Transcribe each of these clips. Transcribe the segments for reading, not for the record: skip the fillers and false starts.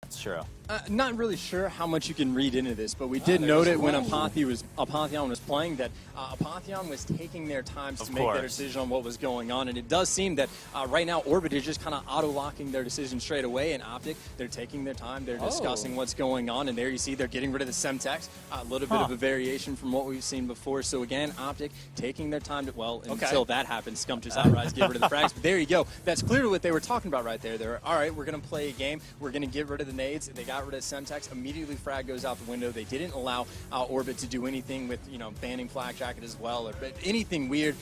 That's true. Not really sure how much you can read into this, but we did note it when Apotheon was playing that Apotheon was taking their time to make their decision on what was going on, and it does seem that right now Orbit is just kind of auto-locking their decision straight away, and Optic, they're taking their time, they're discussing what's going on, and there you see they're getting rid of the Semtex, a little bit of a variation from what we've seen before. So again, Optic taking their time to, until that happens, Scump just outright get rid of the frags, but there you go. That's clearly what they were talking about right there. They're, all right, we're going to play a game, we're going to get rid of the nades, they got rid of Semtex, immediately frag goes out the window. They didn't allow Orbit to do anything with, banning Flak Jacket as well, or anything weird,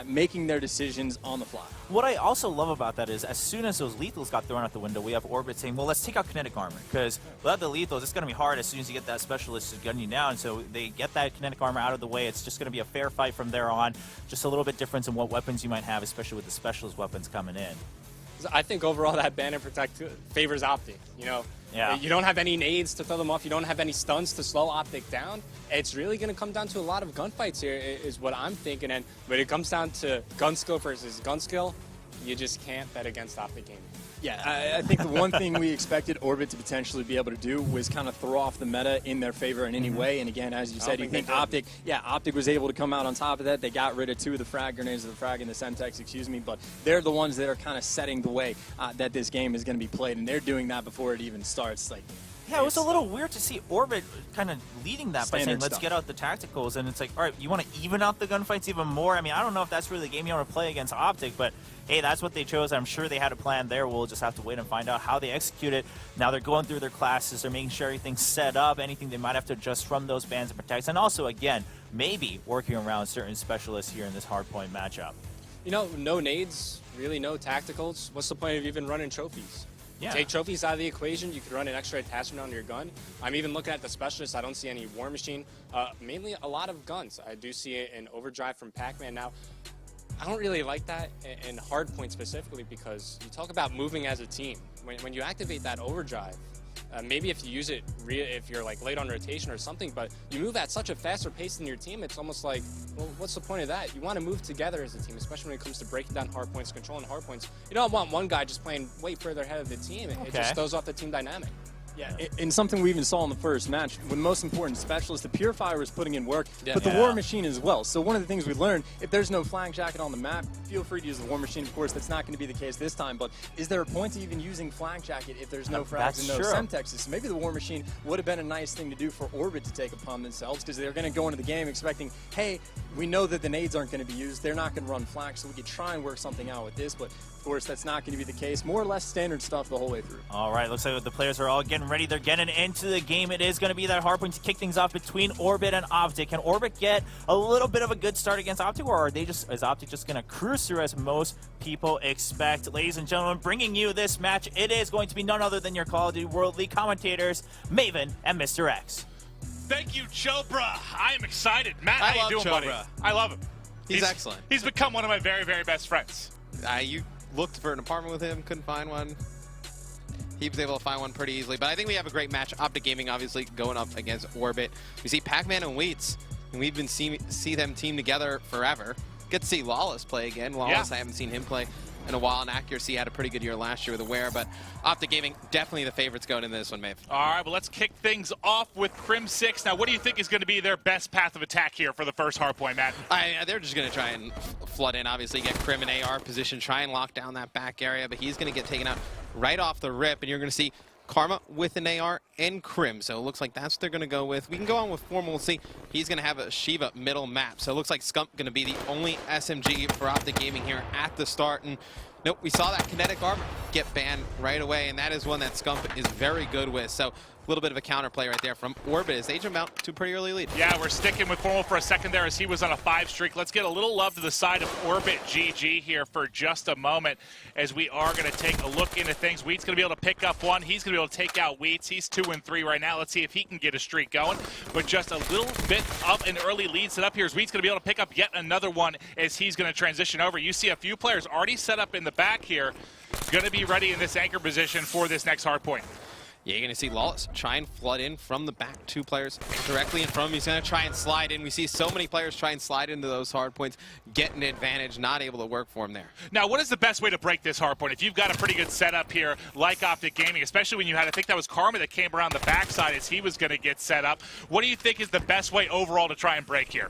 making their decisions on the fly. What I also love about that is as soon as those lethals got thrown out the window, we have Orbit saying, well, let's take out kinetic armor, because without the lethals, it's going to be hard as soon as you get that specialist to gun you down. So they get that kinetic armor out of the way. It's just going to be a fair fight from there on. Just a little bit difference in what weapons you might have, especially with the specialist weapons coming in. I think overall that ban and protect favors Optic. You don't have any nades to throw them off. You don't have any stuns to slow Optic down. It's really going to come down to a lot of gunfights here, is what I'm thinking. And when it comes down to gun skill versus gun skill, you just can't bet against Optic Gaming. Yeah, I think the one thing we expected Orbit to potentially be able to do was kind of throw off the meta in their favor in any way. And again, as you said, you think Optic was able to come out on top of that. They got rid of 2 of the frag grenades, of the frag and the Semtex, but they're the ones that are kind of setting the way that this game is going to be played, and they're doing that before it even starts. Yeah, it was a little weird to see Orbit kind of leading that by saying, let's get out the tacticals. And it's like, all right, you want to even out the gunfights even more? I mean, I don't know if that's really the game you want to play against Optic, but hey, that's what they chose. I'm sure they had a plan there. We'll just have to wait and find out how they execute it. Now they're going through their classes. They're making sure everything's set up, anything they might have to adjust from those bans and protects. And also, again, maybe working around certain specialists here in this hardpoint matchup. No nades, really no tacticals. What's the point of even running trophies? Yeah. Take trophies out of the equation, you could run an extra attachment on your gun. I'm even looking at the specialists. I don't see any War Machine. Mainly a lot of guns. I do see an Overdrive from Pac-Man. Now, I don't really like that in Hardpoint specifically, because you talk about moving as a team. When you activate that Overdrive, maybe if you use it if you're late on rotation or something, but you move at such a faster pace than your team, it's almost like, well, what's the point of that? You want to move together as a team, especially when it comes to breaking down hardpoints, controlling hardpoints. You don't want one guy just playing way further ahead of the team. It just throws off the team dynamic. Yeah, and something we even saw in the first match, with the most important specialist, the Purifier was putting in work, but the War Machine as well. So one of the things we learned, if there's no Flak Jacket on the map, feel free to use the War Machine. Of course, that's not going to be the case this time, but is there a point to even using Flak Jacket if there's no frags and no Semtexes? So maybe the War Machine would have been a nice thing to do for Orbit to take upon themselves, because they're going to go into the game expecting, hey, we know that the nades aren't going to be used, they're not going to run Flak, so we could try and work something out with this, but of course that's not going to be the case. More or less standard stuff the whole way through. All right, looks like the players are all getting ready. They're getting into the game. It is going to be that Hardpoint to kick things off between Orbit and Optic. Can Orbit get a little bit of a good start against Optic, or is Optic just going to cruise through as most people expect? Ladies and gentlemen, bringing you this match, it is going to be none other than your Call of Duty World League commentators, Maven and Mr. X. Thank you, Chobra. I am excited. Matt, how you doing, buddy? I love him. He's excellent. He's become one of my very, very best friends. You looked for an apartment with him, couldn't find one. He was able to find one pretty easily. But I think we have a great match. Optic Gaming obviously going up against Orbit. We see Pac-Man and Wheats, and we've been see them team together forever. Get to see Lawless play again. Lawless, I haven't seen him play in a while, and Accuracy had a pretty good year last year with Aware, but Optic Gaming, definitely the favorites going into this one, Maeve. All right, well, let's kick things off with Crim 6. Now, what do you think is going to be their best path of attack here for the first hardpoint, Matt? They're just going to try and flood in, obviously, get Crim in AR position, try and lock down that back area, but he's going to get taken out right off the rip, and you're going to see Karma with an AR and Crim, so it looks like that's what they're going to go with. We can go on with Formal. We'll see. He's going to have a Shiva middle map, so it looks like Scump going to be the only SMG for Optic Gaming here at the start. And nope, we saw that kinetic armor get banned right away, and that is one that Scump is very good with. So a little bit of a counterplay right there from Orbit as they jump out to a pretty early lead. Yeah, we're sticking with Formal for a second there as he was on a 5 streak. Let's get a little love to the side of OrbitGG here for just a moment as we are going to take a look into things. Wheat's going to be able to pick up one. He's going to be able to take out Wheats. He's 2-3 right now. Let's see if he can get a streak going. But just a little bit of an early lead set up here as Wheat's going to be able to pick up yet another one as he's going to transition over. You see a few players already set up in the back here, going to be ready in this anchor position for this next hard point. Yeah, you're going to see Lawless try and flood in from the back. 2 players directly in front of him. He's going to try and slide in. We see so many players try and slide into those hard points, get an advantage, not able to work for him there. Now, what is the best way to break this hard point? If you've got a pretty good setup here, like Optic Gaming, especially when you had, I think that was Karma that came around the backside as he was going to get set up. What do you think is the best way overall to try and break here?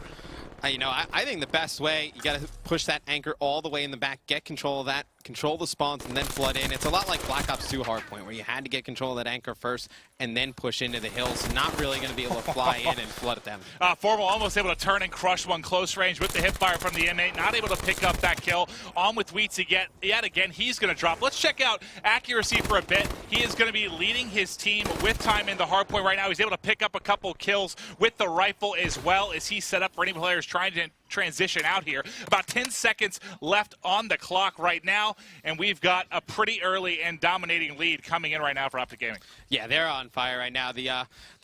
You know, I think the best way, you got to push that anchor all the way in the back, get control of that, control the spawns, and then flood in. It's a lot like Black Ops 2 Hardpoint, where you had to get control of that anchor first and then push into the hills. Not really going to be able to fly in and flood at them. Formal almost able to turn and crush one close range with the hip fire from the M8, not able to pick up that kill. On with Wheats yet again, he's going to drop. Let's check out accuracy for a bit. He is going to be leading his team with time in the hardpoint right now. He's able to pick up a couple kills with the rifle as well as he's set up for any players trying to transition out here. About 10 seconds left on the clock right now, and we've got a pretty early and dominating lead coming in right now for Optic Gaming. Yeah, they're on fire right now. The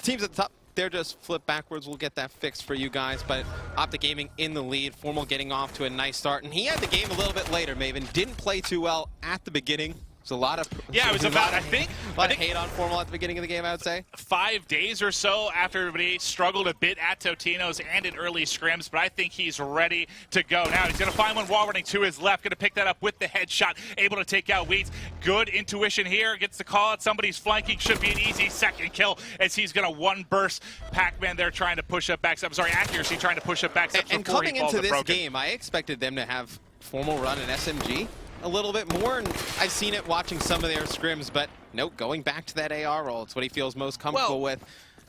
teams at the top, they're just flipped backwards. We'll get that fixed for you guys, but Optic Gaming in the lead. Formal getting off to a nice start, and he had the game a little bit later, Maven. Didn't play too well at the beginning. There's a lot of it was about, I think, hate on Formal at the beginning of the game, I would say. 5 days or so after everybody struggled a bit at Totino's and in early scrims, but I think he's ready to go. Now he's going to find one wall running to his left, going to pick that up with the headshot, able to take out Wheats. Good intuition here, gets the call out, somebody's flanking, should be an easy second kill as he's going to one burst. Pac-Man there trying to push up back, I'm sorry, accuracy trying to push up back. And coming into this game, I expected them to have Formal run an SMG a little bit more, and I've seen it watching some of their scrims, but nope, going back to that AR roll. It's what he feels most comfortable with.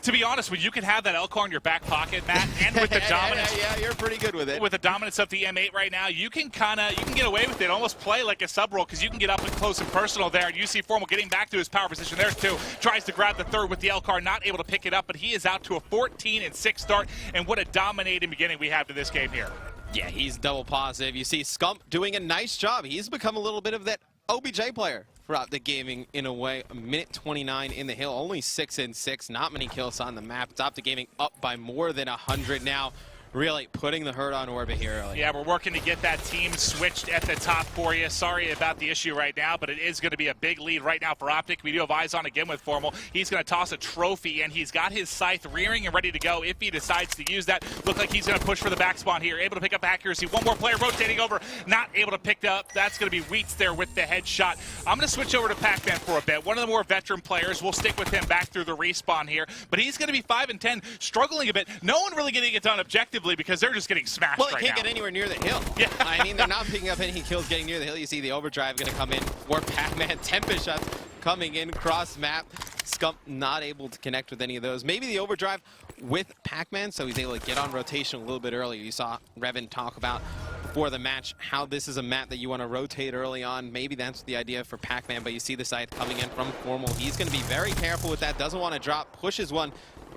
To be honest, when you can have that L-car in your back pocket, Matt, and with the dominance, yeah, you're pretty good with it. With the dominance of the M8 right now, you can get away with it, almost play like a sub roll because you can get up and close and personal there. And you see Formal getting back to his power position. There's 2, tries to grab the 3rd with the L-car, not able to pick it up, but he is out to a 14-6 start. And what a dominating beginning we have to this game here. Yeah, he's double positive. You see Scump doing a nice job. He's become a little bit of that OBJ player throughout the gaming in a way. A minute 29 in the hill, only 6-6, not many kills on the map. It's Optic Gaming up by more than 100 now. Really putting the hurt on Orbit here early. Yeah, we're working to get that team switched at the top for you. Sorry about the issue right now, but it is going to be a big lead right now for Optic. We do have eyes on again with Formal. He's going to toss a trophy, and he's got his scythe rearing and ready to go if he decides to use that. Look like he's going to push for the back spawn here. Able to pick up accuracy. One more player rotating over. Not able to pick up. That's going to be Wheats there with the headshot. I'm going to switch over to Pac-Man for a bit. One of the more veteran players. We'll stick with him back through the respawn here, but he's going to be 5-10, struggling a bit. No one really getting it done objectively because they're just getting smashed right now. Well, he can't get anywhere near the hill. Yeah. I mean, they're not picking up any kills getting near the hill. You see the overdrive going to come in for Pac-Man. Tempest shots coming in cross map. Scump not able to connect with any of those. Maybe the overdrive with Pac-Man, so he's able to get on rotation a little bit earlier. You saw Revan talk about before the match how this is a map that you want to rotate early on. Maybe that's the idea for Pac-Man, but you see the scythe coming in from Formal. He's going to be very careful with that. Doesn't want to drop. Pushes one.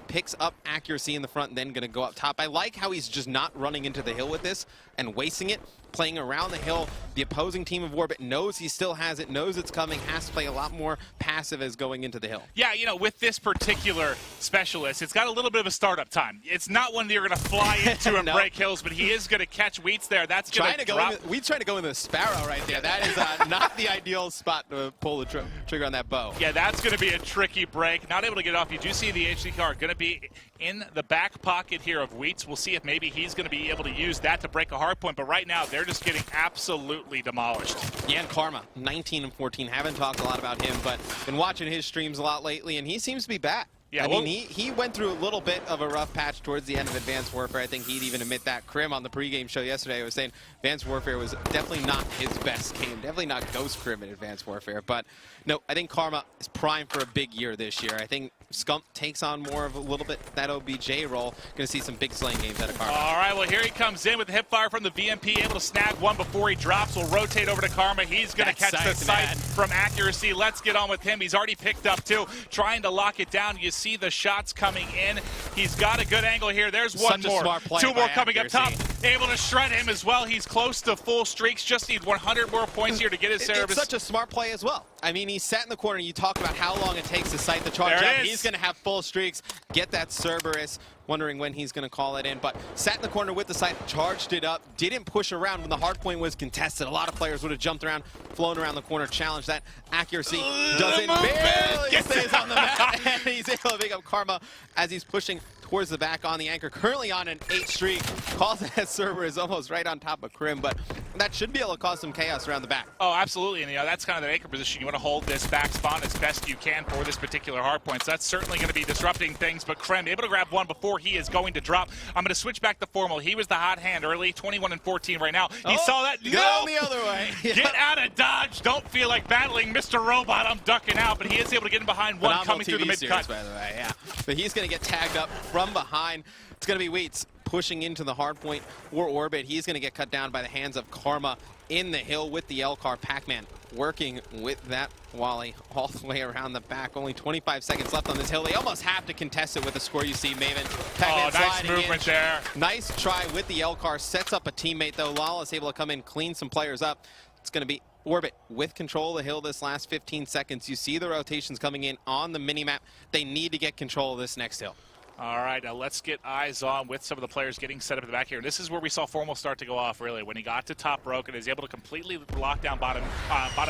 Picks up accuracy in the front, then going to go up top. I like how he's just not running into the hill with this and wasting it, playing around the hill. The opposing team of Orbit knows he still has it, knows it's coming, has to play a lot more passive as going into the hill. Yeah, you know, with this particular specialist, it's got a little bit of a startup time. It's not one that you're going to fly into and break hills, but he is going to catch Wheats there. That's going to drop. Wheats trying to go in the Sparrow right there. That is not the ideal spot to pull the trigger on that bow. Yeah, that's going to be a tricky break. Not able to get off. You do see the HD card going to be in the back pocket here of Wheats. We'll see if maybe he's going to be able to use that to break a hard point, but right now they're just getting absolutely demolished. Yeah, and Karma, 19-14. Haven't talked a lot about him, but been watching his streams a lot lately, and he seems to be back. Yeah, I mean, he went through a little bit of a rough patch towards the end of Advanced Warfare. I think he'd even admit that. Krim on the pregame show yesterday was saying Advanced Warfare was definitely not his best game. Definitely not Ghost Krim in Advanced Warfare. But no, I think Karma is primed for a big year this year. I think Scump takes on more of a little bit that OBJ role. Going to see some big slaying games out of Karma. All right, well, here he comes in with the hip fire from the VMP, able to snag one before he drops. We'll rotate over to Karma. He's going to catch the sight from accuracy. Let's get on with him. He's already picked up two, trying to lock it down. You see the shots coming in. He's got a good angle here. There's one Such a more. smart play 2 more by coming up top. Accuracy. Able to shred him as well. He's close to full streaks. Just needs 100 more points here to get his service. It's such a smart play as well. I mean, he sat in the corner. You talk about how long it takes to sight the charge There up. it is. He's going to have full streaks, get that Cerberus, wondering when he's going to call it in. But sat in the corner with the sight, charged it up, didn't push around when the hard point was contested. A lot of players would have jumped around, flown around the corner, challenged that. Accuracy doesn't barely stays on the mat, and he's able to pick up Karma as he's pushing towards the back on the anchor. Currently on an 8 streak. Calls that Cerberus almost right on top of Krim, but that should be able to cause some chaos around the back. Oh, absolutely. And that's kind of the anchor position. You want to hold this back spawn as best you can for this particular hard point. So that's certainly going to be disrupting things. But Krem able to grab one before he is going to drop. I'm going to switch back to Formal. He was the hot hand early, 21 and 14 right now. He saw that. Go the other way. Get out of dodge. Don't feel like battling Mr. Robot. I'm ducking out, but he is able to get in behind one coming through the mid-cut. By the way, yeah. But he's going to get tagged up from behind. It's going to be Wheats pushing into the hard point or Orbit. He's going to get cut down by the hands of Karma in the hill with the L-Car. Pac-Man working with that Wally all the way around the back. Only 25 seconds left on this hill. They almost have to contest it with the score you see, Maven. Pac-Man nice movement there. Nice try with the L-Car. Sets up a teammate, though. Lawless able to come in, clean some players up. It's going to be Orbit with control of the hill this last 15 seconds. You see the rotations coming in on the minimap. They need to get control of this next hill. All right, now let's get eyes on with some of the players getting set up in the back here. This is where we saw Formal start to go off, really, when he got to top broke and is able to completely lock down bottom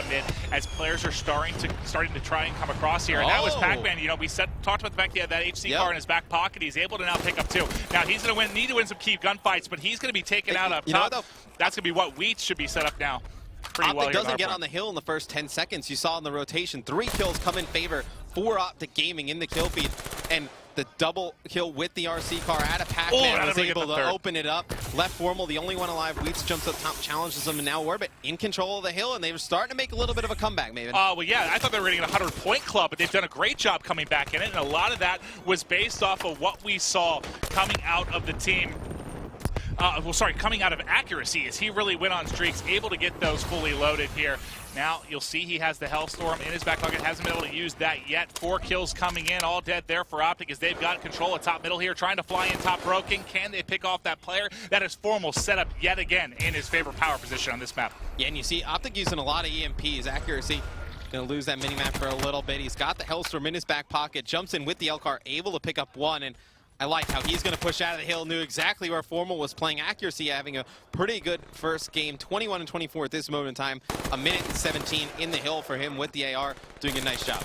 mid as players are starting to try and come across here. And that was Pac-Man. You know, we talked about the fact he had that HC car in his back pocket. He's able to now pick up 2. Now he's going to need to win some key gunfights, but he's going to be taken out up top. That's going to be what Wheats should be set up now. Optic doesn't get on the hill in the first 10 seconds. You saw in the rotation, 3 kills come in favor for Optic Gaming in the kill feed. And the double kill with the RC car out of Pac-Man was able to open it up. Left Formal, the only one alive. Wheats jumps up top, challenges him, and now Orbit in control of the hill, and they were starting to make a little bit of a comeback, Maven. Well, yeah, I thought they were getting a 100-point club, but they've done a great job coming back in it, and a lot of that was based off of what we saw coming out of the team. Coming out of Accuracy as he really went on streaks, able to get those fully loaded here. Now you'll see he has the Hellstorm in his back pocket, hasn't been able to use that yet. 4 kills coming in, all dead there for Optic as they've got control of top middle here, trying to fly in top broken. Can they pick off that player? That is Formal set up yet again in his favorite power position on this map. Yeah, and you see Optic using a lot of EMPs. Accuracy going to lose that minimap for a little bit. He's got the Hellstorm in his back pocket, jumps in with the L-Car, able to pick up 1, and I like how he's going to push out of the hill, knew exactly where Formal was playing. Accuracy having a pretty good first game, 21 and 24 at this moment in time. 1:17 in the hill for him with the AR, doing a nice job.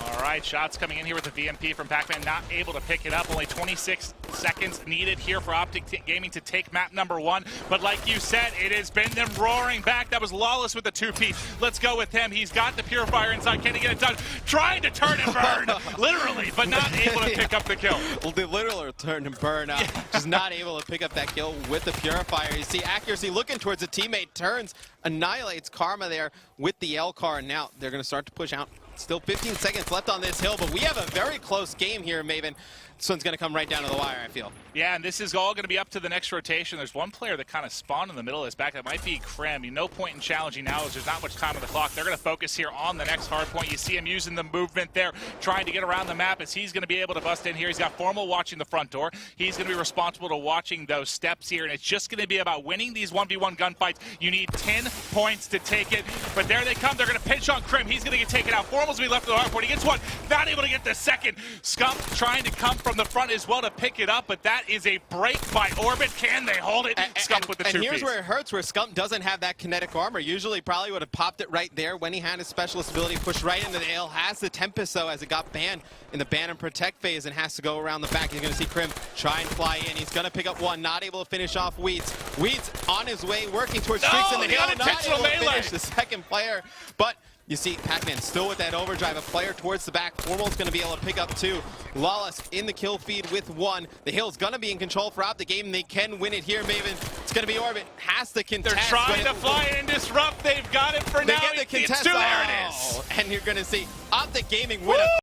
All right, shots coming in here with the VMP from Pac-Man, not able to pick it up. Only 26 seconds needed here for Optic Gaming to take map number 1. But like you said, it has been them roaring back. That was Lawless with the 2-piece. Let's go with him. He's got the Purifier inside. Can he get it done? Trying to turn and burn, literally, but not able to pick up the kill. Well, the literal turn and burn out. Just not able to pick up that kill with the Purifier. You see Accuracy looking towards a teammate, turns, annihilates Karma there with the L-Car. And now they're going to start to push out. Still 15 seconds left on this hill, but we have a very close game here, Maven. This one's going to come right down to the wire, I feel. Yeah, and this is all going to be up to the next rotation. There's one player that kind of spawned in the middle of his back. That might be Krem. No point in challenging now as there's not much time on the clock. They're going to focus here on the next hard point. You see him using the movement there, trying to get around the map as he's going to be able to bust in here. He's got Formal watching the front door. He's going to be responsible to watching those steps here, and it's just going to be about winning these 1v1 gunfights. You need 10 points to take it, but there they come. They're going to pinch on Krem. He's going to get taken out. Formal's going to be left with the hard point. He gets 1, not able to get the second. Scump trying to come from the front as well to pick it up, but that is a break by Orbit. Can they hold it? Scump with the 2-piece. And here's where it hurts, where Scump doesn't have that kinetic armor. Usually probably would have popped it right there when he had his specialist ability, pushed right into the hill. Has the Tempest, though, as it got banned in the ban and protect phase and has to go around the back. You're going to see Krim try and fly in. He's going to pick up 1, not able to finish off Wheats. Wheats on his way, working towards streaks in the hill, not able to finish the second player. But you see Pac-Man still with that overdrive, a player towards the back. Formal's going to be able to pick up 2. Lawless in the kill feed with 1. The hill's going to be in control throughout the game. They can win it here, Maven. It's going to be Orbit. Has to contest. They're trying to fly in and disrupt. They've got it for now. They get the contest. There it is. And you're going to see Optic Gaming win a